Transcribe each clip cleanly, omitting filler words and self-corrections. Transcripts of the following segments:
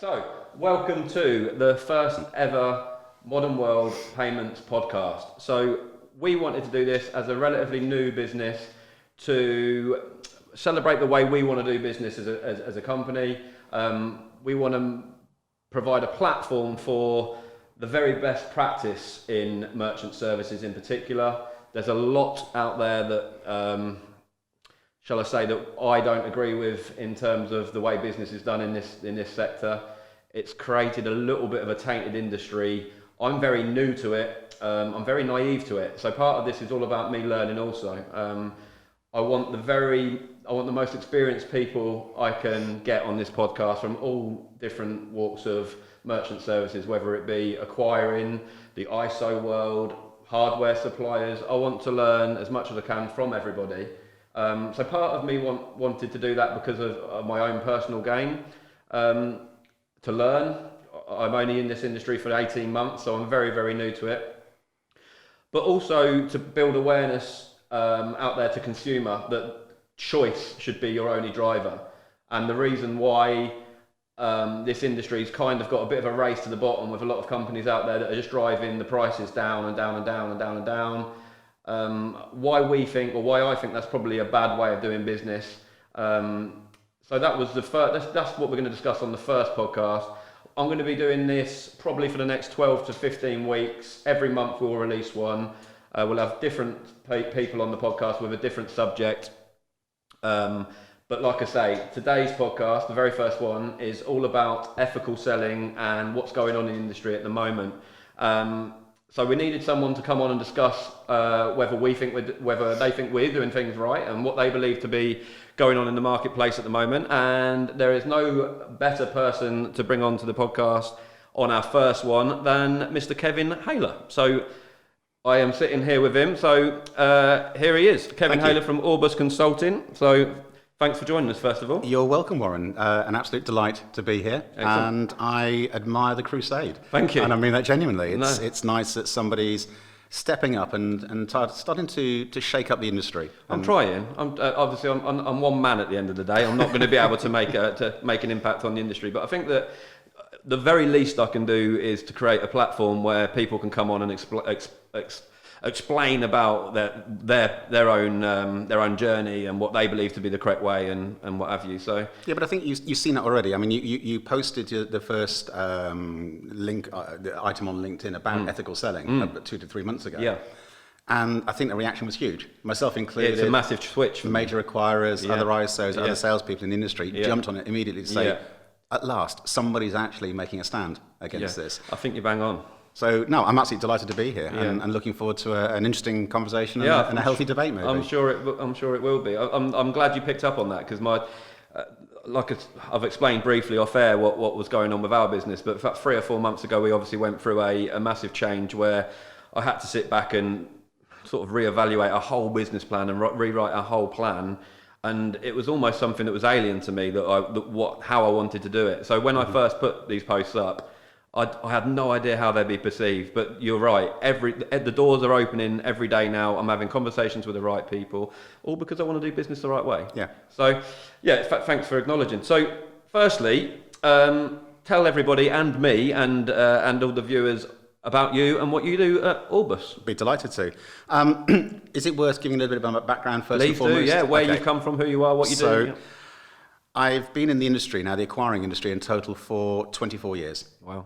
So, welcome to the first ever Modern World Payments podcast. So, we wanted to do this as a relatively new business to celebrate the way we want to do business as a company. We want to provide a platform for the very best practice in merchant services in particular. There's a lot out there that, shall I say, that I don't agree with in terms of the way business is done in this sector. It's created a little bit of a tainted industry. I'm very new to it. I'm very naive to it. So part of this is all about me learning also. I want the most experienced people I can get on this podcast from all different walks of merchant services, whether it be acquiring, the ISO world, hardware suppliers. I want to learn as much as I can from everybody. So part of me wanted to do that because of my own personal gain, to learn. I'm only in this industry for 18 months, so I'm very, very new to it. But also to build awareness out there to consumer that choice should be your only driver. And the reason why this industry's kind of got a bit of a race to the bottom with a lot of companies out there that are just driving the prices down and down and down and down and down. Why I think that's probably a bad way of doing business. So that was the first. That's what we're going to discuss on the first podcast. I'm going to be doing this probably for the next 12 to 15 weeks. Every month we'll release one. We'll have different people on the podcast with a different subject. But like I say, today's podcast, the very first one, is all about ethical selling and what's going on in the industry at the moment. So we needed someone to come on and discuss whether they think we're doing things right and what they believe to be going on in the marketplace at the moment. And there is no better person to bring on to the podcast on our first one than Mr. Kevin Hayler. So I am sitting here with him. So here he is, Kevin Hayler from MWBS Consulting. So thanks for joining us, first of all. You're welcome, Warren. An absolute delight to be here. Excellent. And I admire the crusade. Thank you. And I mean that genuinely. It's nice that somebody's stepping up and starting to shake up the industry. I'm trying. Obviously, I'm one man at the end of the day. I'm not going to be able to make an impact on the industry. But I think that the very least I can do is to create a platform where people can come on and explain about their own journey and what they believe to be the correct way and what have you. So yeah, but I think you've seen that already. I mean, you posted the first link the item on LinkedIn about ethical selling about 2 to 3 months ago. Yeah. And I think the reaction was huge, myself included. It's a massive switch. Major acquirers, other ISOs, other salespeople in the industry jumped on it immediately to say, at last, somebody's actually making a stand against this. I think you bang on. So, no, I'm absolutely delighted to be here and looking forward to an interesting conversation and a healthy debate, maybe. I'm sure it will be. I'm glad you picked up on that because like I've explained briefly off air what was going on with our business, but in fact 3 or 4 months ago we obviously went through a massive change where I had to sit back and sort of reevaluate our whole business plan and rewrite our whole plan. And it was almost something that was alien to me how I wanted to do it. So when I first put these posts up, I had no idea how they'd be perceived, but you're right. The doors are opening every day now. I'm having conversations with the right people, all because I want to do business the right way. Yeah. So, yeah, thanks for acknowledging. So, firstly, tell everybody and me and all the viewers about you and what you do at MWBS. Be delighted to. Is it worth giving a little bit of a background first and foremost? Please do, yeah. Where you've come from, who you are, what you do. Yeah. I've been in the industry now, the acquiring industry, in total for 24 years. Wow.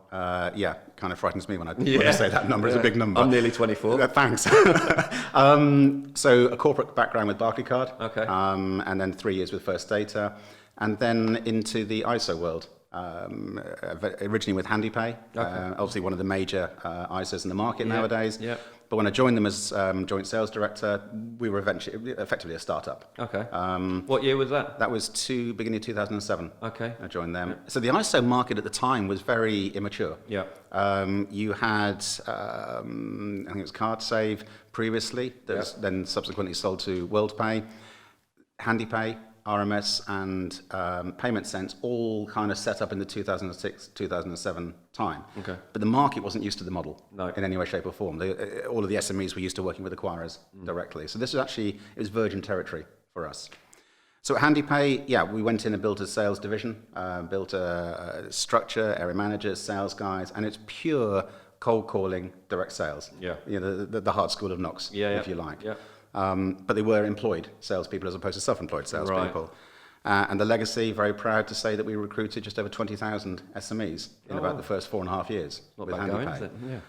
Yeah, kind of frightens me when I say that number. It's a big number. I'm nearly 24. Thanks. So a corporate background with Barclaycard. Okay. And then 3 years with First Data. And then into the ISO world. Originally with HandyPay. Okay. Obviously one of the major ISOs in the market nowadays. Yeah. But when I joined them as joint sales director, we were effectively a startup. Okay. What year was that? That was beginning of 2007. Okay. I joined them. Yeah. So the ISO market at the time was very immature. Yeah. You had, I think it was CardSave previously, that was then subsequently sold to WorldPay, HandyPay, RMS and Payment Sense all kind of set up in the 2006-2007 time. Okay. But the market wasn't used to the model in any way, shape or form. All of the SMEs were used to working with acquirers directly. So this was it was virgin territory for us. So at HandyPay, yeah, we went in and built a sales division, built a structure, area managers, sales guys, and it's pure cold calling, direct sales. Yeah. You know, the hard school of knocks, if you like. Yeah. But they were employed salespeople as opposed to self-employed salespeople. And the legacy, very proud to say that we recruited just over 20,000 SMEs in about the first 4.5 years with HandyPay.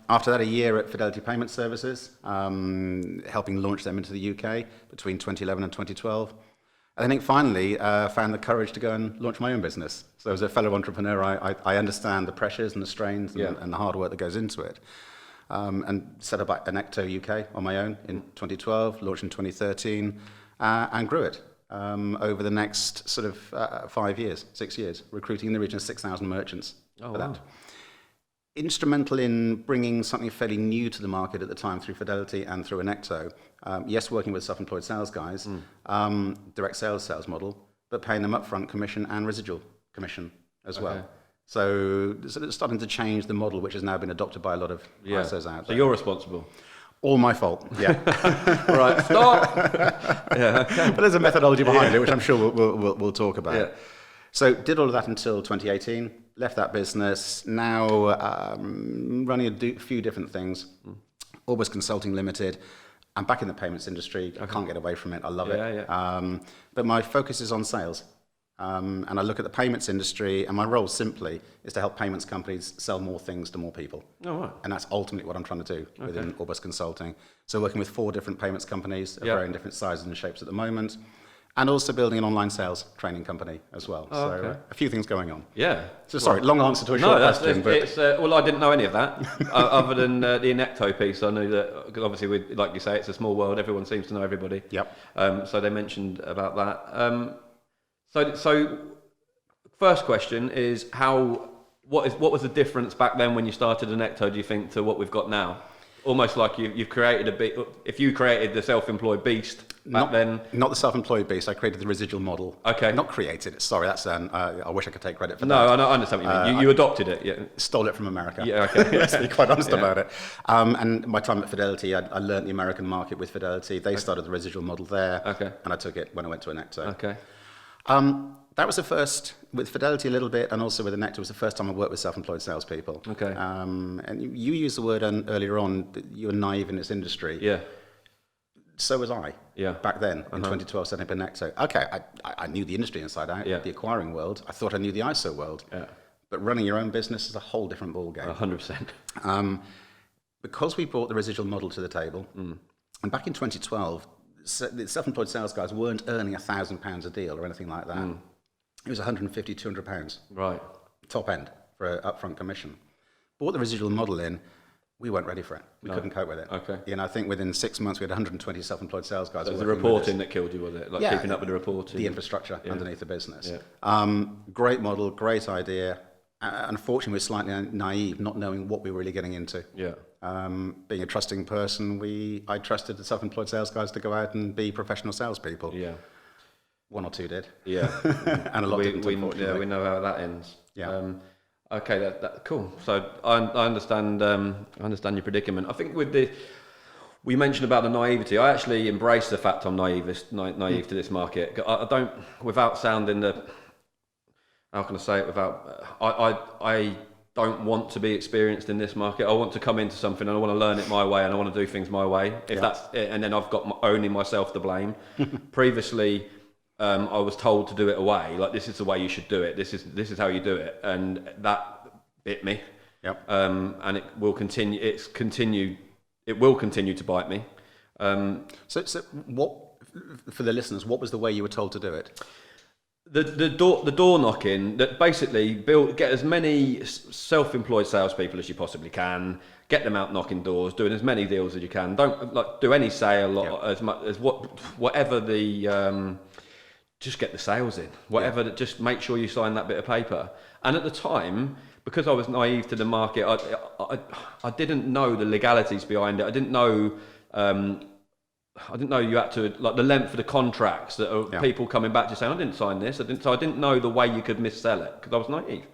After that, a year at Fidelity Payment Services, helping launch them into the UK between 2011 and 2012. And I think finally found the courage to go and launch my own business. So as a fellow entrepreneur, I understand the pressures and the strains and the hard work that goes into it. And set up Enecto UK on my own in 2012, launched in 2013, and grew it over the next sort of 5 years, 6 years, recruiting in the region of 6,000 merchants for that. Instrumental in bringing something fairly new to the market at the time through Fidelity and through Enecto. Yes, working with self-employed sales guys, direct sales model, but paying them upfront commission and residual commission as well. So it's starting to change the model, which has now been adopted by a lot of ISOs out there. So you're responsible? All my fault, yeah. Right, stop! But there's a methodology behind it, which I'm sure we'll talk about. Yeah. So did all of that until 2018, left that business, now running a few different things. Orbis Consulting Limited. I'm back in the payments industry. I can't get away from it. I love it. But my focus is on sales. And I look at the payments industry, and my role simply is to help payments companies sell more things to more people. And that's ultimately what I'm trying to do within Orbis Consulting. So working with 4 different payments companies of varying different sizes and shapes at the moment, and also building an online sales training company as well. So a few things going on. Yeah. So sorry, long answer to a short question. Well, I didn't know any of that, other than the Enecto piece. I knew that, because obviously, like you say, it's a small world. Everyone seems to know everybody. Yep. So they mentioned about that. So first question is what was the difference back then when you started Enecto, do you think, to what we've got now? Almost like you've created if you created the self-employed beast back then. Not the self-employed beast, I created the residual model. Okay. Not created it, sorry, that's I wish I could take credit for that. No, I understand what you mean. You adopted it, yeah. Stole it from America. Yeah, okay. Let's be quite honest about it. And my time at Fidelity, I learned the American market with Fidelity. They started the residual model there, and I took it when I went to Enecto. Okay. That was the first, with Fidelity a little bit, and also with Enecto, was the first time I worked with self-employed salespeople. Okay. And you used the word earlier on, that you were naive in this industry. Yeah. So was I. Yeah. Back then, in 2012, setting up Enecto. Okay, I knew the industry inside out, the acquiring world. I thought I knew the ISO world. Yeah. But running your own business is a whole different ballgame. 100%. Because we brought the residual model to the table, and back in 2012, the self-employed sales guys weren't earning £1,000 a deal or anything like that. It was £150, £200. Right. Top end for an upfront commission. Brought the residual model in, we weren't ready for it. We couldn't cope with it. Okay. You know, I think within 6 months we had 120 self-employed sales guys. So it was the reporting that killed you, was it? Like keeping up with the reporting? The infrastructure underneath the business. Yeah. Great model, great idea. Unfortunately, we're slightly naive, not knowing what we were really getting into. Yeah. Being a trusting person, I trusted the self-employed sales guys to go out and be professional salespeople. Yeah. 1 or 2 did. Yeah. And a lot didn't, unfortunately. Yeah, we know how that ends. Yeah. Okay, that cool. So I understand. I understand your predicament. I think with we mentioned about the naivety. I actually embrace the fact I'm naive to this market. I don't, without sounding the. How can I say it? Without I don't want to be experienced in this market. I want to come into something and I want to learn it my way and I want to do things my way. If that's it, and then I've got only myself to blame. Previously, I was told to do it away. Like, this is the way you should do it. This is how you do it, and that bit me. Yep. And it will continue. It will continue to bite me. So what, for the listeners, what was the way you were told to do it? The door knocking, that basically get as many self-employed salespeople as you possibly can, get them out knocking doors, doing as many deals as you can. Don't do any sale or as much as whatever the just get the sales in. Whatever, just make sure you sign that bit of paper. And at the time, because I was naive to the market, I didn't know the legalities behind it. I didn't know you had to, like, the length of the contracts that are people coming back to saying, I didn't sign this. So I didn't know the way you could missell it because I was naive.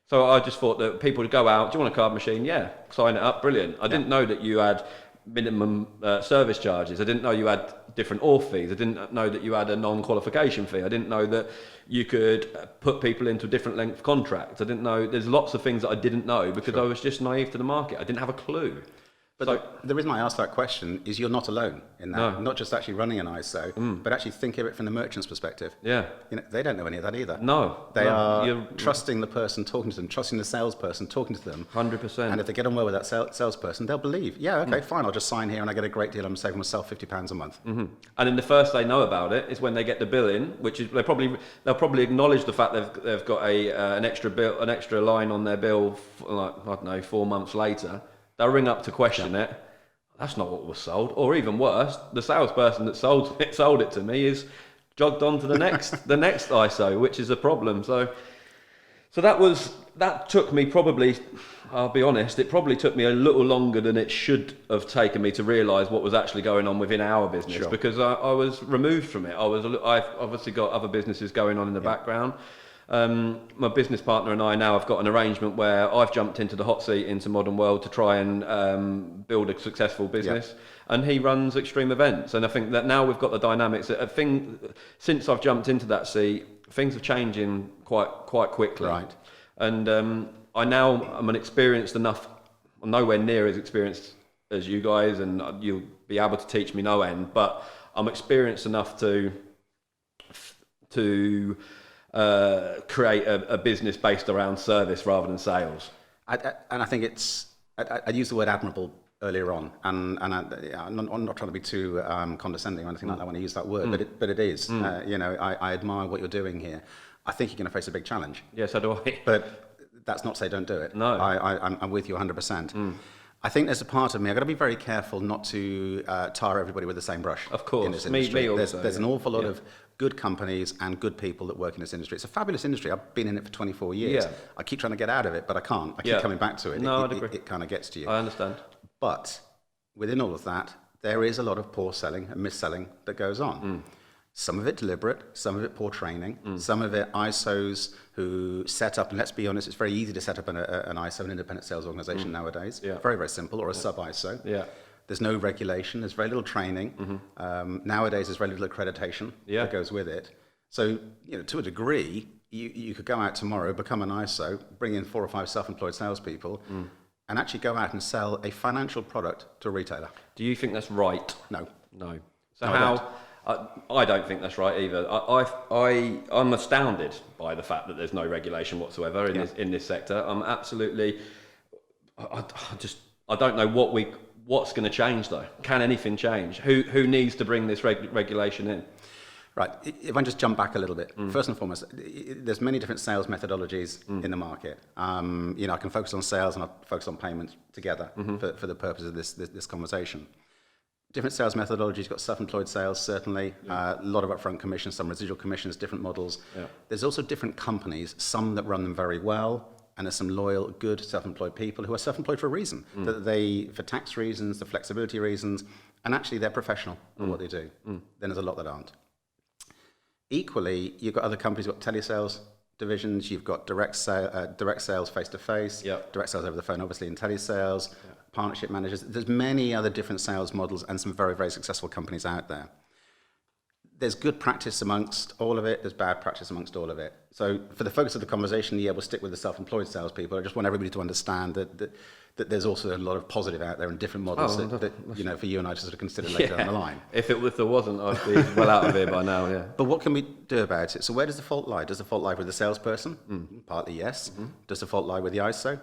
So I just thought that people would go out, do you want a card machine? Yeah, sign it up, brilliant. I didn't know that you had minimum service charges. I didn't know you had different auth fees. I didn't know that you had a non-qualification fee. I didn't know that you could put people into a different length contract. I didn't know, there's lots of things that I didn't know because I was just naive to the market. I didn't have a clue. But the reason I asked that question is you're not alone in that. No. Not just actually running an ISO, but actually think of it from the merchant's perspective. Yeah. They don't know any of that either. No. They are trusting the person talking to them, trusting the salesperson talking to them. 100%. And if they get on well with that salesperson, they'll believe, yeah, okay, fine, I'll just sign here and I get a great deal. I'm saving myself £50 a month. Mm-hmm. And then the first they know about it is when they get the bill in, which is they'll probably acknowledge the fact they've got an extra line on their bill, like, I don't know, 4 months later. They'll ring up to question it. That's not what was sold. Or even worse, the salesperson that sold it to me is jogged on to the next ISO, which is a problem. So that took me probably, I'll be honest, it probably took me a little longer than it should have taken me to realise what was actually going on within our business, because I was removed from it. I've obviously got other businesses going on in the background. My business partner and I now have got an arrangement where I've jumped into the hot seat into Modern World to try and build a successful business, and he runs extreme events. And I think that now we've got the dynamics. Since I've jumped into that seat, things are changing quite quickly. Right. And I'm an experienced enough, nowhere near as experienced as you guys, and you'll be able to teach me no end. But I'm experienced enough to create a business based around service rather than sales. And I think I used the word admirable earlier on, and I'm not trying to be too condescending or anything like that when I use that word, but it is. I admire what you're doing here. I think you're going to face a big challenge. Yeah, so do I. But that's not to say don't do it. No. I'm with you 100%. I think there's a part of me, I've got to be very careful not to tar everybody with the same brush. Of course. In this industry. Me also, there's an awful lot of good companies and good people that work in this industry. It's a fabulous industry. I've been in it for 24 years. Yeah. I keep trying to get out of it, but I can't. I keep coming back to it. No, I'd agree. It kind of gets to you. I understand. But within all of that, there is a lot of poor selling and mis-selling that goes on. Some of it deliberate, some of it poor training, some of it ISOs who set up, and let's be honest, it's very easy to set up an ISO, an independent sales organization nowadays. Yeah. Very, very simple, or a sub-ISO. Yeah. There's no regulation, there's very little training. Nowadays, there's very little accreditation that goes with it. So, to a degree, you could go out tomorrow, become an ISO, bring in 4 or 5 self-employed salespeople, and actually go out and sell a financial product to a retailer. Do you think that's right? No. So how? I don't think that's right either. I'm astounded by the fact that there's no regulation whatsoever in this sector. I'm absolutely. I don't know what's going to change though. Can anything change? Who needs to bring this regulation in? Right. If I just jump back a little bit, first and foremost, there's many different sales methodologies in the market. I can focus on sales and I'll focus on payments together for the purpose of this conversation. Different sales methodologies. Got self-employed sales, certainly. A lot of upfront commissions, some residual commissions, different models. Yeah. There's also different companies, some that run them very well, and there's some loyal, good self-employed people who are self-employed for a reason. That for tax reasons, the flexibility reasons, and actually they're professional at what they do. Then there's a lot that aren't. Equally, you've got other companies, you've got telesales divisions, you've got direct sales face-to-face, direct sales over the phone, obviously in telesales, partnership managers. There's many other different sales models and some very, very successful companies out there. There's good practice amongst all of it. There's bad practice amongst all of it. So for the focus of the conversation, we'll stick with the self-employed salespeople. I just want everybody to understand that there's also a lot of positive out there and different models that for you and I to sort of consider later down the line. If there wasn't, I'd be well out of here by now, yeah. But what can we do about it? So where does the fault lie? Does the fault lie with the salesperson? Partly yes. Does the fault lie with the ISO?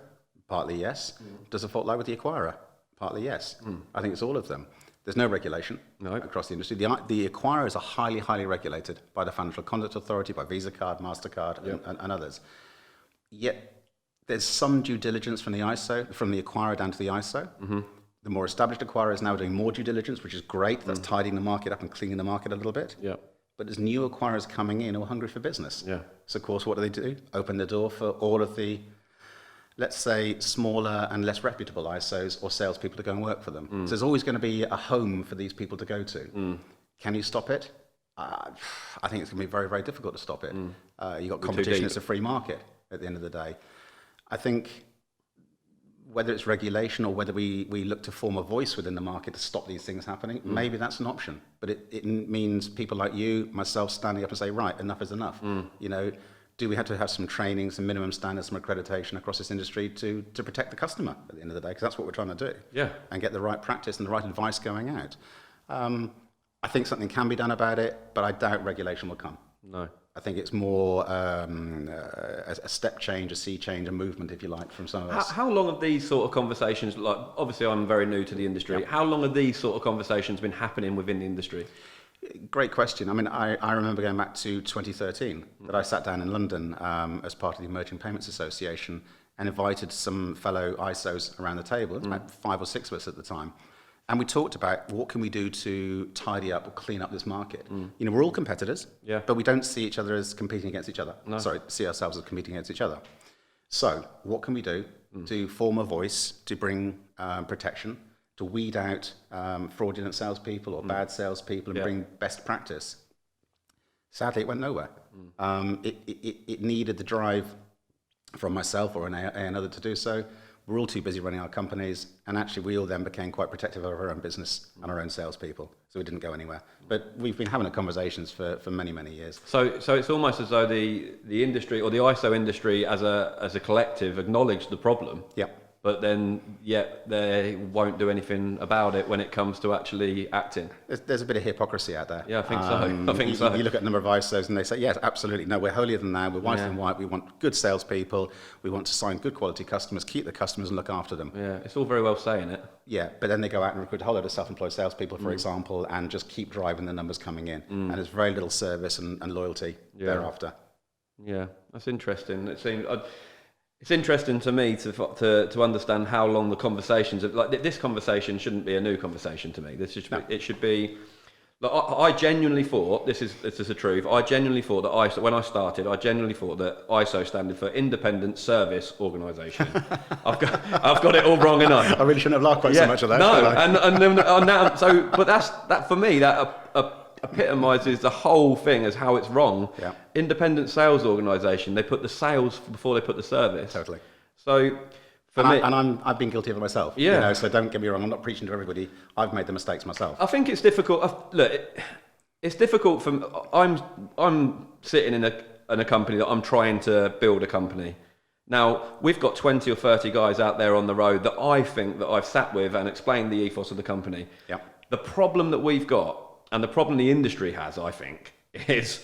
Partly yes. Does the fault lie with the acquirer? Partly yes. I think it's all of them. There's no regulation across the industry. The acquirers are highly, highly regulated by the Financial Conduct Authority, by Visa Card, MasterCard, and others. Yet there's some due diligence from the ISO, from the acquirer down to the ISO. The more established acquirer is now doing more due diligence, which is great. That's tidying the market up and cleaning the market a little bit. Yeah. But there's new acquirers coming in who are hungry for business. Yeah. So, of course, what do? Open the door for all of the, let's say, smaller and less reputable ISOs or salespeople to go and work for them. So there's always going to be a home for these people to go to. Can you stop it? I think it's going to be very, very difficult to stop it. You've got competition. It's a free market at the end of the day. I think whether it's regulation or whether we look to form a voice within the market to stop these things happening, maybe that's an option. But it means people like you, myself, standing up and say, right, enough is enough. You know, do we have to have some training, some minimum standards, some accreditation across this industry to protect the customer at the end of the day? Because that's what we're trying to do. Yeah. And get the right practice and the right advice going out. I think something can be done about it, but I doubt regulation will come. No. I think it's more a step change, a sea change, a movement, if you like, from some of us. How long have these sort of conversations, like, obviously I'm very new to the industry, Yep. how long have these sort of conversations been happening within the industry? Great question. I mean, I remember going back to 2013 that I sat down in London as part of the Emerging Payments Association and invited some fellow ISOs around the table, about 5 or 6 of us at the time. And we talked about what can we do to tidy up or clean up this market. You know, we're all competitors, but we don't see each other as competing against each other. No. Sorry, see ourselves as competing against each other. So what can we do to form a voice, to bring protection, to weed out fraudulent salespeople or bad salespeople and bring best practice? Sadly, it went nowhere. It needed the drive from myself or another to do so. We're all too busy running our companies, and actually we all then became quite protective of our own business and our own salespeople, so we didn't go anywhere. But we've been having conversations for many, many years. So it's almost as though the industry or the ISO industry as a collective acknowledged the problem. Yeah. But then, yet they won't do anything about it when it comes to actually acting. There's a bit of hypocrisy out there. Yeah, I think so. I think so. You look at a number of ISOs and they say, yes, absolutely. No, we're holier than thou. We're whiter than white. We want good salespeople. We want to sign good quality customers, keep the customers and look after them. Yeah, it's all very well saying it. Yeah, but then they go out and recruit a whole load of self-employed salespeople, for example, and just keep driving the numbers coming in. And there's very little service and loyalty thereafter. Yeah, that's interesting. It seems... It's interesting to me to understand how long the conversations like this conversation shouldn't be a new conversation to me. It should be. Like, I genuinely thought this is the truth. I genuinely thought that ISO, when I started, I genuinely thought that ISO standard for Independent Service Organisation. I've got it all wrong, and I really shouldn't have laughed quite so much of that. No, and then now but that for me epitomises the whole thing as how it's wrong. Yeah. Independent sales organisation, they put the sales before they put the service. Totally. So I've been guilty of it myself. Yeah. You know, so don't get me wrong, I'm not preaching to everybody. I've made the mistakes myself. I think it's difficult. It's difficult for I'm sitting in a company that I'm trying to build a company. Now, we've got 20 or 30 guys out there on the road that I think that I've sat with and explained the ethos of the company. Yeah. The problem that we've got, and the problem the industry has, I think, is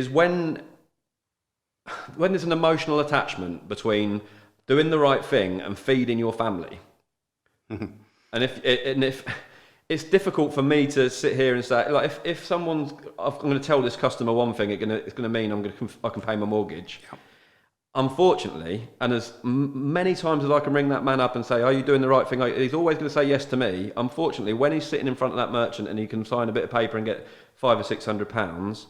when there's an emotional attachment between doing the right thing and feeding your family. And if it's difficult for me to sit here and say, like, if I'm going to tell this customer one thing, it's going to mean I can pay my mortgage. Yeah. Unfortunately, and as many times as I can ring that man up and say, are you doing the right thing? He's always going to say yes to me. Unfortunately, when he's sitting in front of that merchant and he can sign a bit of paper and get £500 or £600,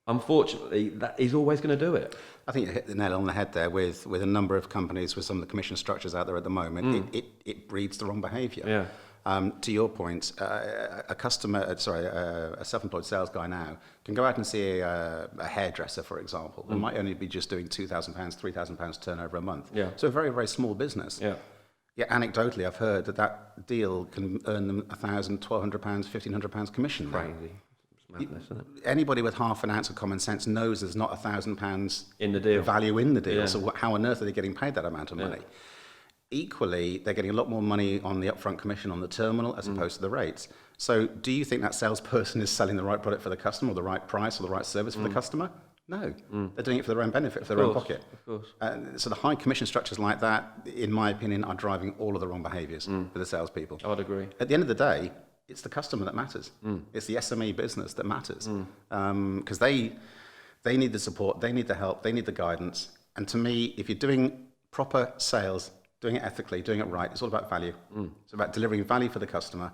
unfortunately, he's always going to do it. I think you hit the nail on the head there with a number of companies with some of the commission structures out there at the moment. It breeds the wrong behaviour. Yeah. To your point, a self-employed sales guy now can go out and see a hairdresser, for example, who might only be just doing £2,000, £3,000 turnover a month. Yeah. So a very, very small business. Yeah. Yeah, anecdotally, I've heard that deal can earn them £1,000, £1,200, £1,500 commission. Crazy. Madness, isn't it? Anybody with half an ounce of common sense knows there's not £1,000 in the deal. Value in the deal. Yeah. So how on earth are they getting paid that amount of money? Equally, they're getting a lot more money on the upfront commission on the terminal as opposed to the rates. So do you think that salesperson is selling the right product for the customer or the right price or the right service for the customer? No. They're doing it for their own benefit, for their own pocket. Of course. So the high commission structures like that, in my opinion, are driving all of the wrong behaviours for the salespeople. I'd agree. At the end of the day, it's the customer that matters. It's the SME business that matters. Because they need the support, they need the help, they need the guidance. And to me, if you're doing proper sales, doing it ethically, doing it right, it's all about value. It's about delivering value for the customer.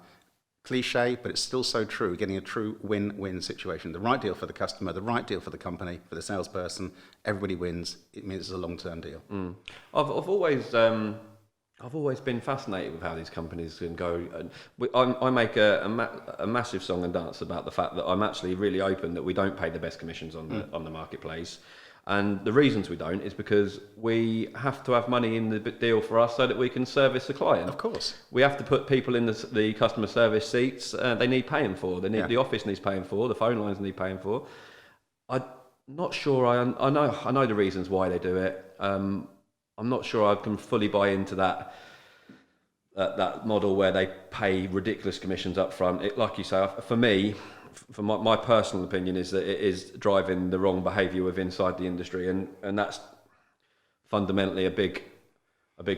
Cliche, but it's still so true, getting a true win-win situation. The right deal for the customer, the right deal for the company, for the salesperson, everybody wins. It means it's a long-term deal. I've always been fascinated with how these companies can go. I make a massive song and dance about the fact that I'm actually really open that we don't pay the best commissions on the marketplace. And the reasons we don't is because we have to have money in the deal for us so that we can service the client. Of course. We have to put people in the customer service seats. They need paying for. They need the office needs paying for. The phone lines need paying for. I'm not sure. I know the reasons why they do it. I'm not sure I can fully buy into that model where they pay ridiculous commissions up front. Like you say, for me. For my personal opinion is that it is driving the wrong behaviour within inside the industry, and that's fundamentally a big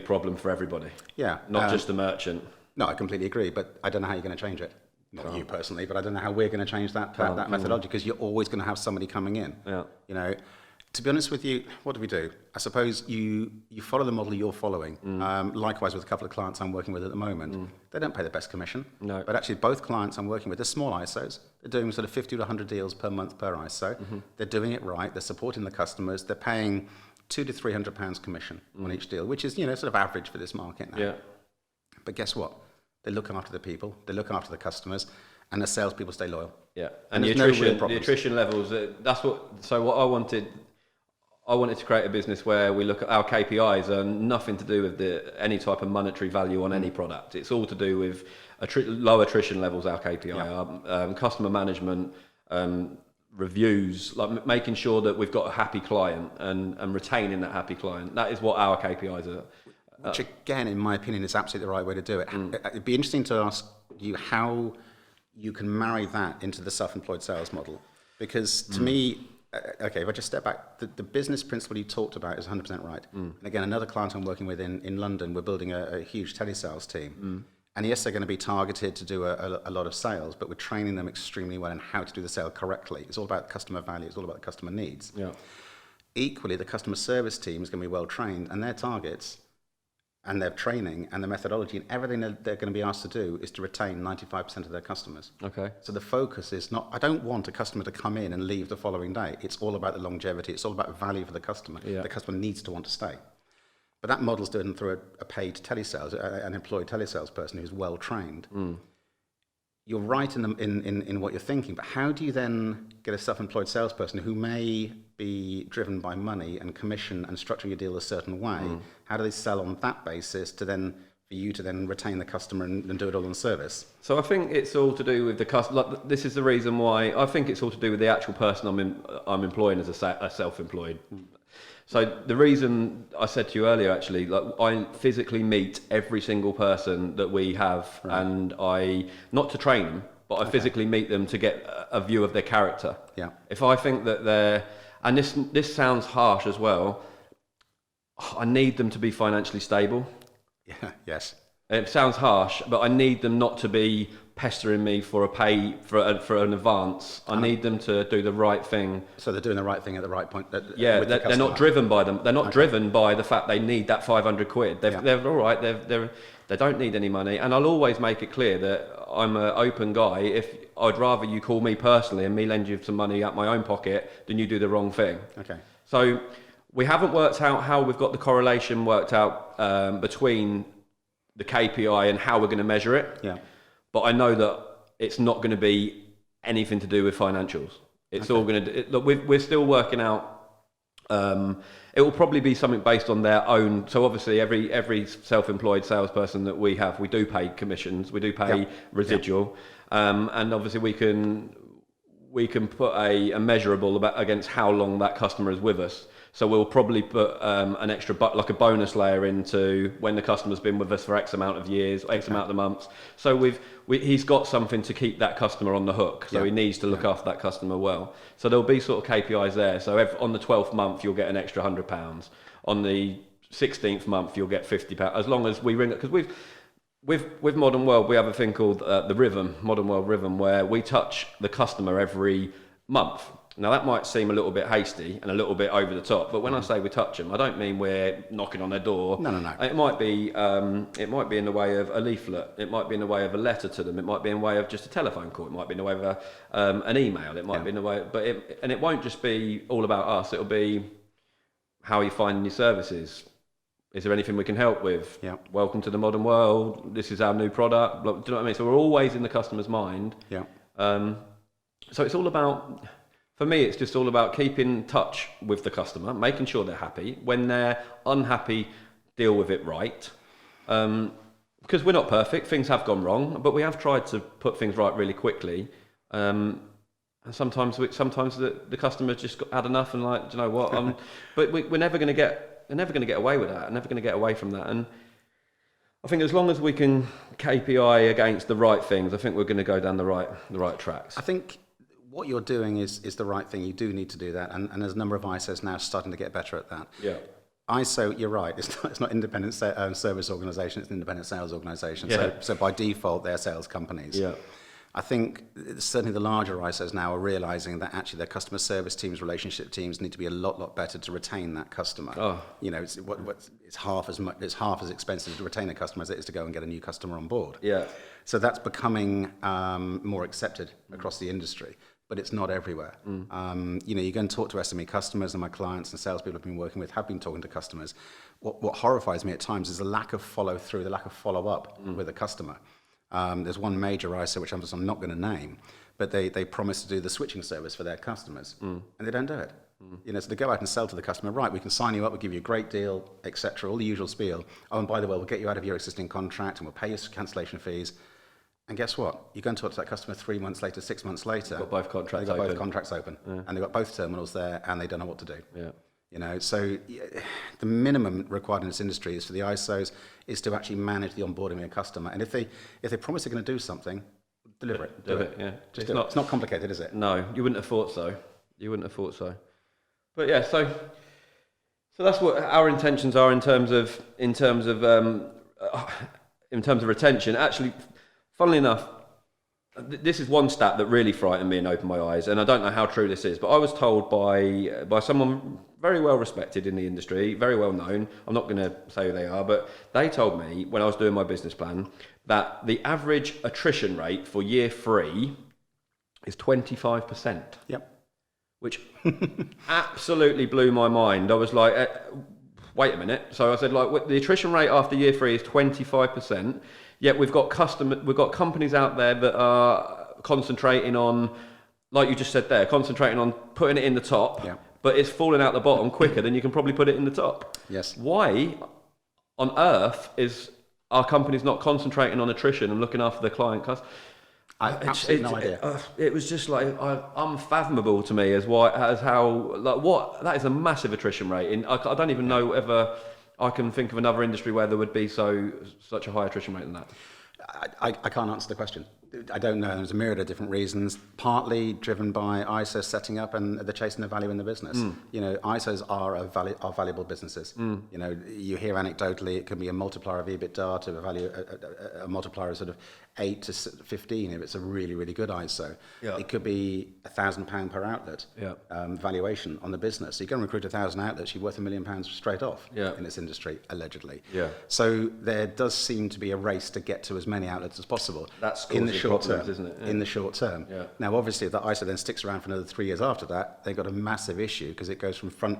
problem for everybody. Yeah, not just the merchant. No, I completely agree, but I don't know how you're going to change it. Not you personally, but I don't know how we're going to change that methodology, because you're always going to have somebody coming in. Yeah. You know, to be honest with you, what do we do? I suppose you follow the model you're following. Likewise with a couple of clients I'm working with at the moment. They don't pay the best commission. No. But actually both clients I'm working with, they're small ISOs. They're doing sort of 50 to 100 deals per month per ISO. They're doing it right. They're supporting the customers. They're paying £200 to £300 commission on each deal, which is, sort of average for this market now. Yeah. But guess what? They look after the people. They look after the customers. And the salespeople stay loyal. Yeah. And the attrition levels, that's what I wanted. I wanted to create a business where we look at our KPIs and nothing to do with any type of monetary value on any product. It's all to do with low attrition levels, our KPI, customer management, reviews, like making sure that we've got a happy client and retaining that happy client. That is what our KPIs are. Which again, in my opinion, is absolutely the right way to do it. It'd be interesting to ask you how you can marry that into the self-employed sales model. Because to me, okay, if I just step back, the business principle you talked about is 100% right. And again, another client I'm working with in London, we're building a huge telesales team. And yes, they're going to be targeted to do a lot of sales, but we're training them extremely well in how to do the sale correctly. It's all about customer value. It's all about the customer needs. Yeah. Equally, the customer service team is going to be well trained, and their targets and their training and the methodology and everything that they're going to be asked to do is to retain 95% of their customers. Okay. So the focus is not, I don't want a customer to come in and leave the following day. It's all about the longevity. It's all about value for the customer. Yeah. The customer needs to want to stay. But that model's done through a paid telesales, an employed telesales person who's well trained. You're right in what you're thinking, but how do you then get a self-employed salesperson who may be driven by money and commission and structuring your deal a certain way? How do they sell on that basis for you to then retain the customer and do it all on service? So I think it's all to do with the customer. Like, this is the reason why I think it's all to do with the actual person I'm employing as a self-employed. So the reason I said to you earlier, actually, like I physically meet every single person that we have, and not to train them, but I physically meet them to get a view of their character. Yeah. If I think that and this sounds harsh as well, I need them to be financially stable. Yeah. Yes. It sounds harsh, but I need them not to be pestering me for an advance. I need them to do the right thing. So they're doing the right thing at the right point. Yeah, they're not driven by them. They're not driven by the fact they need that 500 quid. They're all right. They don't need any money. And I'll always make it clear that I'm an open guy. If I'd rather you call me personally and me lend you some money out my own pocket than you do the wrong thing. Okay. So we haven't worked out how we've got the correlation worked out between the KPI and how we're going to measure it. Yeah. But I know that it's not going to be anything to do with financials. It's all going to. Look, we're still working out. It will probably be something based on their own. So obviously, every self-employed salesperson that we have, we do pay commissions, we do pay residual, and obviously we can put a measurable against how long that customer is with us. So we'll probably put an extra, like a bonus layer into when the customer's been with us for X amount of years, X amount of months. So he's got something to keep that customer on the hook. So he needs to look after that customer well. So there'll be sort of KPIs there. So on the 12th month, you'll get an extra £100. On the 16th month, you'll get £50. As long as we ring it, because with Modern World, we have a thing called the Rhythm, Modern World Rhythm, where we touch the customer every month. Now that might seem a little bit hasty and a little bit over the top, but when I say we touch them, I don't mean we're knocking on their door. No. It might be in the way of a leaflet. It might be in the way of a letter to them. It might be in the way of just a telephone call. It might be in the way of an email. It might be in the way, and it won't just be all about us. It'll be how are you finding your services? Is there anything we can help with? Yeah. Welcome to the Modern World. This is our new product. Do you know what I mean? So we're always in the customer's mind. Yeah. So it's all about. For me, it's just all about keeping in touch with the customer, making sure they're happy. When they're unhappy, deal with it right. Because we're not perfect, things have gone wrong, but we have tried to put things right really quickly. And sometimes the customer's just had enough and like, do you know what? But we're never going to get away with that. Never going to get away from that. And I think as long as we can KPI against the right things, I think we're going to go down the right tracks. I think what you're doing is the right thing. You do need to do that, and there's a number of ISOs now starting to get better at that. Yeah. ISO, you're right. It's not independent service organisation. It's an independent sales organisation. Yeah. So by default, they're sales companies. Yeah. I think certainly the larger ISOs now are realising that actually their customer service teams, relationship teams need to be a lot better to retain that customer. Oh. You know, it's half as expensive to retain a customer as it is to go and get a new customer on board. Yeah. So that's becoming more accepted across the industry, but it's not everywhere. You know, you go and talk to SME customers, and my clients and salespeople I've been working with have been talking to customers. What horrifies me at times is the lack of follow through, the lack of follow up with a customer. There's one major ISO, which I'm not going to name, but they promise to do the switching service for their customers, and they don't do it. You know, so they go out and sell to the customer, right, we can sign you up, we'll give you a great deal, etc., all the usual spiel. Oh, and by the way, we'll get you out of your existing contract, and we'll pay you cancellation fees. And guess what? You go and talk to that customer 3 months later, 6 months later. Got both contracts they've got open. both contracts open, and they've got both terminals there, and they don't know what to do. Yeah. You know, so the minimum required in this industry is for the ISOs is to actually manage the onboarding of a customer. And if they promise they're going to do something, deliver it. Do it. Yeah. It's not complicated, is it? No, you wouldn't have thought so. But yeah, so that's what our intentions are in terms of retention. Actually, funnily enough, this is one stat that really frightened me and opened my eyes, and I don't know how true this is, but I was told by someone very well respected in the industry, very well known. I'm not going to say who they are, but they told me when I was doing my business plan that the average attrition rate for year 3 is 25%. Yep. Which absolutely blew my mind. I was like, wait a minute. So I said, like, the attrition rate after year 3 is 25%. Yet we've got companies out there that are concentrating on, like you just said there, concentrating on putting it in the top, but it's falling out the bottom quicker than you can probably put it in the top. Yes. Why on earth is our companies not concentrating on attrition and looking after the client customers? I have absolutely no idea. It was just like unfathomable to me that is a massive attrition rate. And I don't even know whether I can think of another industry where there would be such a high attrition rate than that. I can't answer the question. I don't know. There's a myriad of different reasons, partly driven by ISOs setting up and the chasing the value in the business. You know, ISOs are valuable businesses. You know, you hear anecdotally it can be a multiplier of EBITDA to a multiplier of sort of 8 to 15 if it's a really, really good ISO. Yeah. It could be £1,000 per outlet valuation on the business. So you go and recruit 1,000 outlets, you're worth £1 million straight off in this industry, allegedly. Yeah. So there does seem to be a race to get to as many outlets as possible. That's in the short term, isn't it? Yeah. In the short term. Yeah. Now, obviously, if that ISO then sticks around for another 3 years after that, they've got a massive issue because it goes from front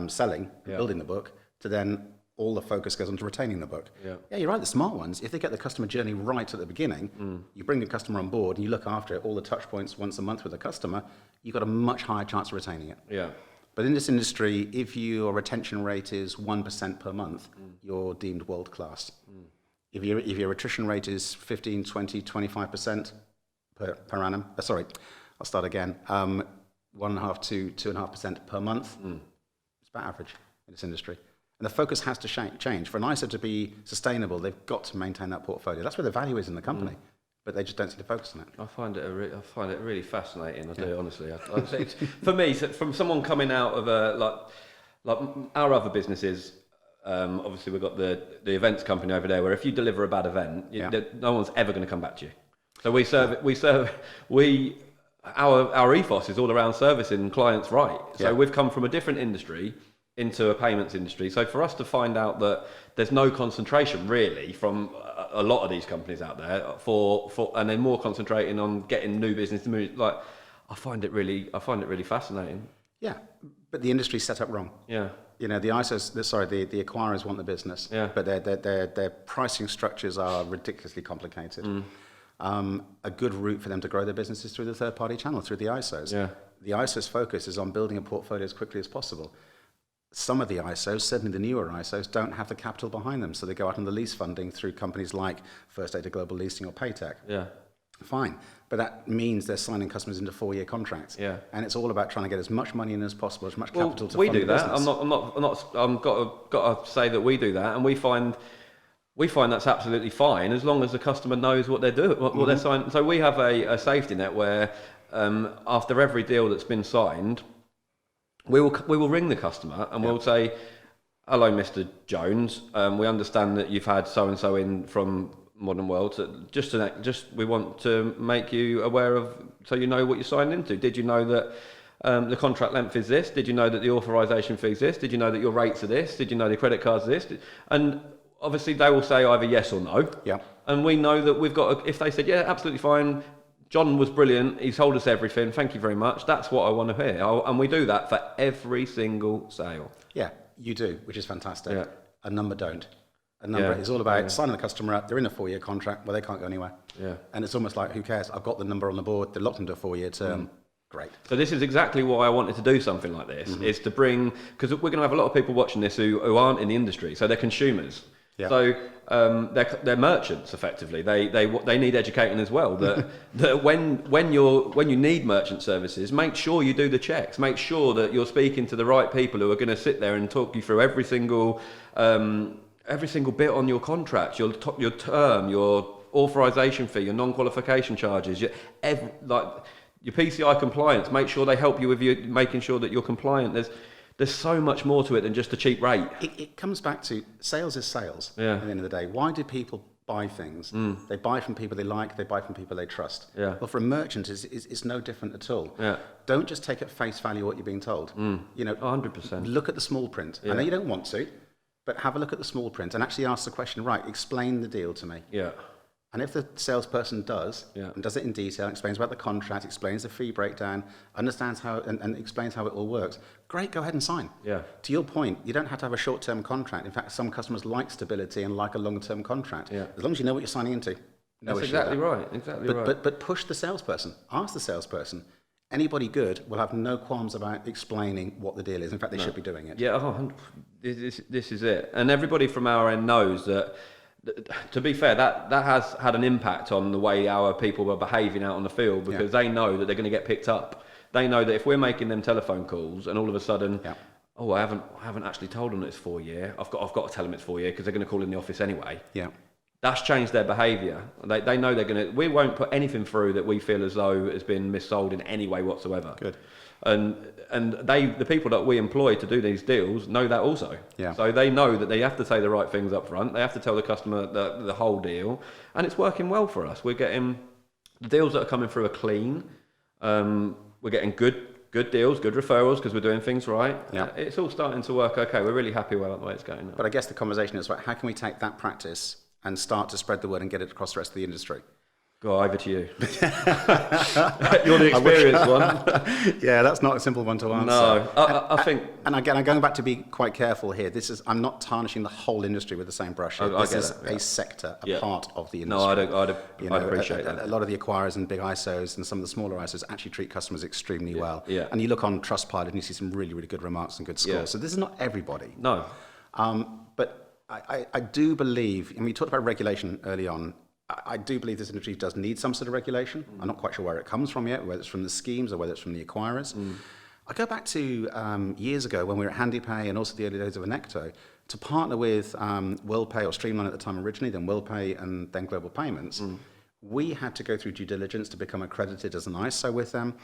selling, building the book, to then all the focus goes on to retaining the book. Yeah, you're right, the smart ones, if they get the customer journey right at the beginning, you bring the customer on board and you look after it, all the touch points once a month with the customer, you've got a much higher chance of retaining it. Yeah. But in this industry, if your retention rate is 1% per month, you're deemed world class. If your attrition rate is 15, 20, 25% per annum, I'll start again, 1.5 to 2.5% per month, it's about average in this industry. And the focus has to change. For an ISO to be sustainable, they've got to maintain that portfolio. That's where the value is in the company, but they just don't seem to focus on it. I find it really fascinating. I do, honestly. For me, from someone coming out of like our other businesses, obviously we've got the events company over there, where if you deliver a bad event, no one's ever going to come back to you. So our ethos is all around servicing clients right. So we've come from a different industry into a payments industry. So for us to find out that there's no concentration really from a lot of these companies out there and they're more concentrating on getting new business, like I find it really fascinating. Yeah, but the industry's set up wrong. Yeah. You know, the acquirers want the business, but their pricing structures are ridiculously complicated. A good route for them to grow their business is through the third-party channel, through the ISOs. Yeah. the ISO's focus is on building a portfolio as quickly as possible. Some of the ISOs, certainly the newer ISOs, don't have the capital behind them, so they go out on the lease funding through companies like First Data Global Leasing or Paytech. Yeah. Fine, but that means they're signing customers into 4-year contracts. Yeah. And it's all about trying to get as much money in as possible, as much capital to we fund do the that. business. I'm got to say that we do that, and we find that's absolutely fine as long as the customer knows what they're doing, what they're signing. So we have a safety net where after every deal that's been signed, we will ring the customer and we'll say, "Hello, Mr. Jones. We understand that you've had so and so in from Modern World. So just we want to make you aware of, so you know what you're signing into. Did you know that the contract length is this? Did you know that the authorization fee is this? Did you know that your rates are this? Did you know the credit cards are this?" And obviously they will say either yes or no. Yeah. And we know that we've got, if they said, "Yeah, absolutely fine. John was brilliant. He's told us everything. Thank you very much." That's what I want to hear. And we do that for every single sale. Yeah, you do, which is fantastic. Yeah. A number don't. A number is all about signing the customer up. They're in a 4-year contract. Well, they can't go anywhere. Yeah. And it's almost like, who cares? I've got the number on the board. They're locked into a 4-year term. Great. So this is exactly why I wanted to do something like this, is to bring, because we're going to have a lot of people watching this who aren't in the industry, so they're consumers. Yeah. So they're merchants effectively. They need educating as well. That when you need merchant services, make sure you do the checks. Make sure that you're speaking to the right people who are going to sit there and talk you through every single bit on your contract, your term, your authorization fee, your non-qualification charges, your PCI compliance. Make sure they help you with making sure that you're compliant. There's so much more to it than just a cheap rate. It comes back to sales is sales Yeah. at the end of the day. Why do people buy things? They buy from people they like, they buy from people they trust. Yeah. Well, for a merchant, it's no different at all. Yeah. Don't just take at face value what you're being told. 100%. Look at the small print. I know you don't want to, but have a look at the small print and actually ask the question, right, explain the deal to me. Yeah. And if the salesperson does, Yeah. and does it in detail, explains about the contract, explains the fee breakdown, understands how, and explains how it all works, great, go ahead and sign. Yeah. To your point, you don't have to have a short-term contract. In fact, some customers like stability and like a long-term contract. Yeah. As long as you know what you're signing into. No That's issue with exactly that. right. Exactly right. But push the salesperson. Ask the salesperson. Anybody good will have no qualms about explaining what the deal is. In fact, they should be doing it. Yeah, this is it. And everybody from our end knows that, to be fair, that has had an impact on the way our people were behaving out on the field, because they know that they're going to get picked up. They know that if we're making them telephone calls and all of a sudden, oh, I haven't actually told them that it's 4-year. I've got to tell them it's 4-year because they're going to call in the office anyway. Yeah. That's changed their behaviour. They know they're going to. We won't put anything through that we feel as though has been missold in any way whatsoever. Good. And the people that we employ to do these deals know that also. Yeah. So they know that they have to say the right things up front. They have to tell the customer the whole deal, and it's working well for us. We're getting the deals that are coming through are clean. We're getting good deals, good referrals because we're doing things right. Yeah. It's all starting to work okay. We're really happy with the way it's going now. But I guess the conversation is, right, how can we take that practice and start to spread the word and get it across the rest of the industry? Go over to you. You're the experienced one. Yeah, that's not a simple one to answer. No, I think... And again, I'm going back to be quite careful here. I'm not tarnishing the whole industry with the same brush. This is a sector, a part of the industry. No, I'd appreciate that. A lot of the acquirers and big ISOs and some of the smaller ISOs actually treat customers extremely well. Yeah. And you look on Trustpilot and you see some really, really good remarks and good scores. Yeah. So this is not everybody. No. But I do believe, and we talked about regulation early on, I do believe this industry does need some sort of regulation. I'm not quite sure where it comes from yet, whether it's from the schemes or whether it's from the acquirers. I go back to years ago when we were at HandyPay and also the early days of Enecto to partner with WorldPay, or Streamline at the time originally, then WorldPay and then Global Payments. We had to go through due diligence to become accredited as an ISO with them,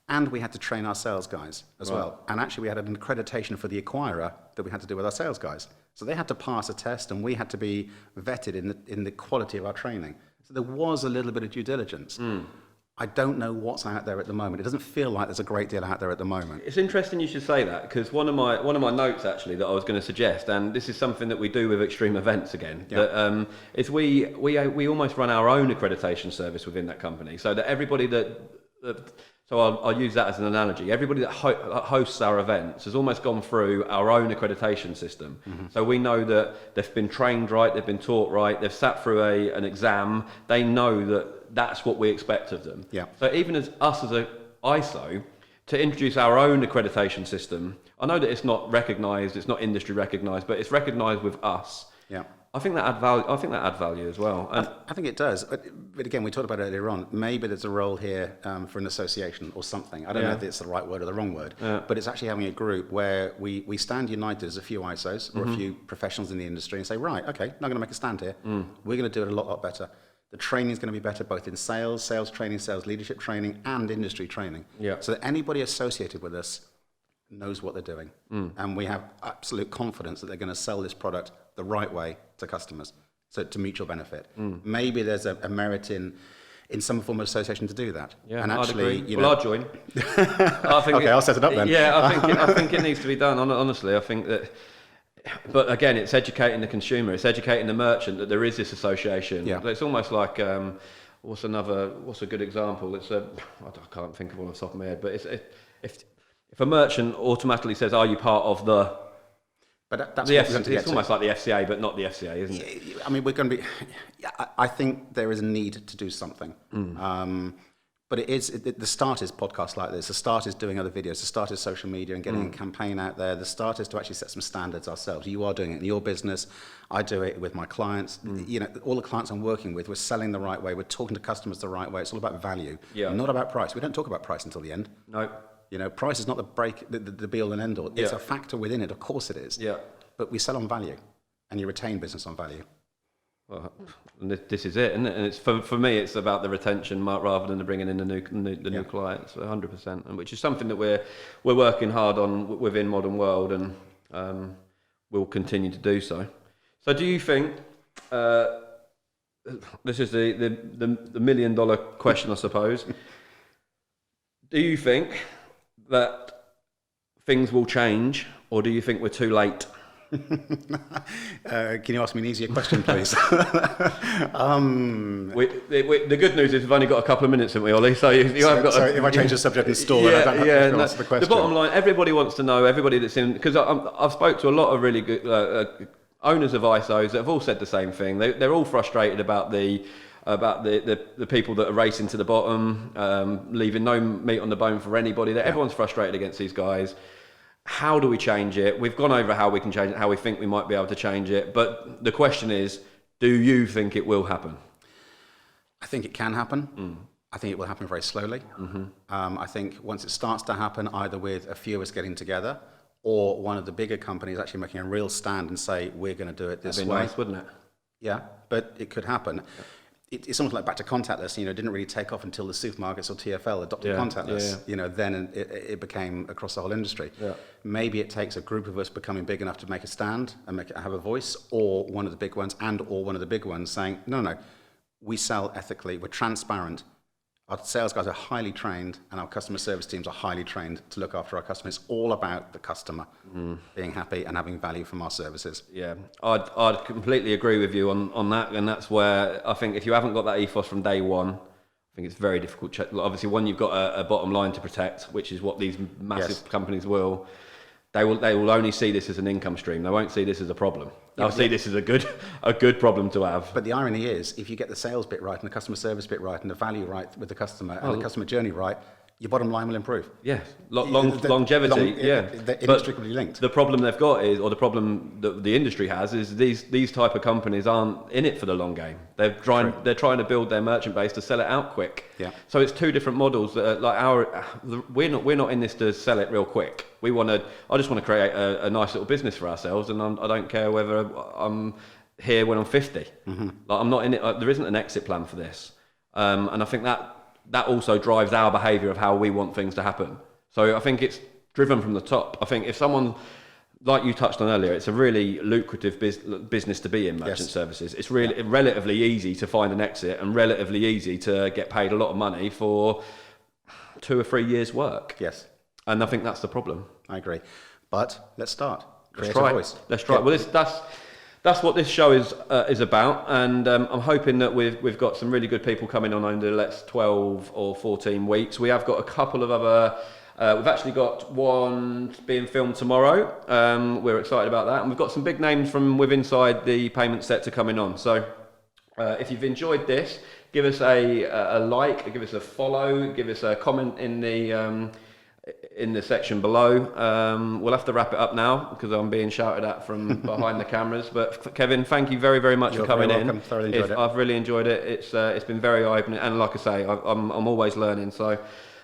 and we had to train our sales guys as well. And actually we had an accreditation for the acquirer that we had to do with our sales guys. So they had to pass a test and we had to be vetted in the quality of our training. So there was a little bit of due diligence. I don't know what's out there at the moment. It doesn't feel like there's a great deal out there at the moment. It's interesting you should say that, because one of my notes actually that I was going to suggest, and this is something that we do with extreme events again, that is we almost run our own accreditation service within that company, so that everybody so I'll use that as an analogy. Everybody that hosts our events has almost gone through our own accreditation system. So we know that they've been trained right, they've been taught right, they've sat through an exam. They know that that's what we expect of them. Yeah. So even as us as a ISO, to introduce our own accreditation system. I know that it's not recognised, it's not industry recognised, but it's recognised with us. Yeah. I think that adds value. I think that adds value as well. And I think it does. But again, we talked about it earlier on. Maybe there's a role here for an association or something. I don't know if it's the right word or the wrong word. Yeah. But it's actually having a group where we stand united as a few ISOs or a few professionals in the industry and say, right, okay, not going to make a stand here. We're going to do it a lot better. The training is going to be better both in sales training, sales leadership training, and industry training. Yeah. So that anybody associated with us knows what they're doing. And we have absolute confidence that they're going to sell this product the right way to customers, so to mutual benefit. Maybe there's a merit in some form of association to do that. Yeah, and actually, I'd agree. I'll join. I think I'll set it up then. Yeah, I think it needs to be done. Honestly, I think that. But again, it's educating the consumer. It's educating the merchant that there is this association. Yeah. It's almost like what's a good example? I can't think of one off the top of my head. But if a merchant automatically says, "Are you part of the?" But that's it's almost like the FCA, but not the FCA, isn't it? I mean, we're going to be. I think there is a need to do something. But the start is podcasts like this. The start is doing other videos. The start is social media and getting a campaign out there. The start is to actually set some standards ourselves. You are doing it in your business. I do it with my clients. All the clients I'm working with, we're selling the right way. We're talking to customers the right way. It's all about value, not about price. We don't talk about price until the end. No. Price is not the be all and end all. It's a factor within it. Of course it is. Yeah. But we sell on value, and you retain business on value. Well, this is it, isn't it? And it's for me, it's about the retention rather than the bringing in the new clients, 100%, and which is something that we're working hard on within Modern World, and we'll continue to do so. So, do you think this is the $1 million question, I suppose? Do you think that things will change, or do you think we're too late? Can you ask me an easier question, please? The good news is we've only got a couple of minutes, haven't we, Ollie? So if I change the subject and stall, I don't have to answer the question. The bottom line, everybody wants to know, everybody that's in, because I've spoke to a lot of really good owners of ISOs that have all said the same thing. They're all frustrated about the people that are racing to the bottom, leaving no meat on the bone for anybody. Everyone's frustrated against these guys. How do we change it? We've gone over how we can change it, how we think we might be able to change it. But the question is, do you think it will happen? I think it can happen. I think it will happen very slowly. I think once it starts to happen, either with a few of us getting together or one of the bigger companies actually making a real stand and say, we're going to do it this way. That'd be nice, wouldn't it? Yeah, but it could happen. It's almost like back to contactless. It didn't really take off until the supermarkets or TfL adopted contactless. Then it became across the whole industry. Yeah. Maybe it takes a group of us becoming big enough to make a stand and have a voice, or one of the big ones or one of the big ones saying, no, we sell ethically, we're transparent. Our sales guys are highly trained, and our customer service teams are highly trained to look after our customers. It's all about the customer being happy and having value from our services. Yeah, I'd completely agree with you on that, and that's where I think if you haven't got that ethos from day one, I think it's very difficult. Obviously, when you've got a bottom line to protect, which is what these massive companies will. They will only see this as an income stream. They won't see this as a problem. They'll see this as a good problem to have. But the irony is, if you get the sales bit right and the customer service bit right and the value right with the customer and the customer journey right, your bottom line will improve. Yes, longevity. They're inextricably linked. The problem they've got is, or the problem that the industry has, is these type of companies aren't in it for the long game. They're trying to build their merchant base to sell it out quick. Yeah. So it's two different models that are we're not in this to sell it real quick. I just want to create a nice little business for ourselves, and I don't care whether I'm here when I'm 50. I'm not in it. There isn't an exit plan for this, and I think that also drives our behaviour of how we want things to happen. So I think it's driven from the top. I think if someone, like you touched on earlier, it's a really lucrative business to be in, merchant services. It's really relatively easy to find an exit and relatively easy to get paid a lot of money for 2 or 3 years' work. Yes. And I think that's the problem. I agree. But let's start. Let's try. Well, that's what this show is about, and I'm hoping that we've got some really good people coming on over the next 12 or 14 weeks. We have got a couple of other. We've actually got one being filmed tomorrow. We're excited about that, and we've got some big names from inside the payment sector coming on. So, if you've enjoyed this, give us a like, give us a follow, give us a comment in in the section below. We'll have to wrap it up now because I'm being shouted at from behind the cameras. But Kevin, thank you very, very much for coming in. Thoroughly enjoyed it. I've really enjoyed it. It's been very eye-opening, and like I say, I'm always learning. So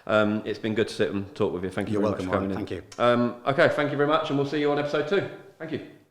it's been good to sit and talk with you. Thank you very much for coming in. Thank you. Okay, thank you very much, and we'll see you on episode 2. Thank you.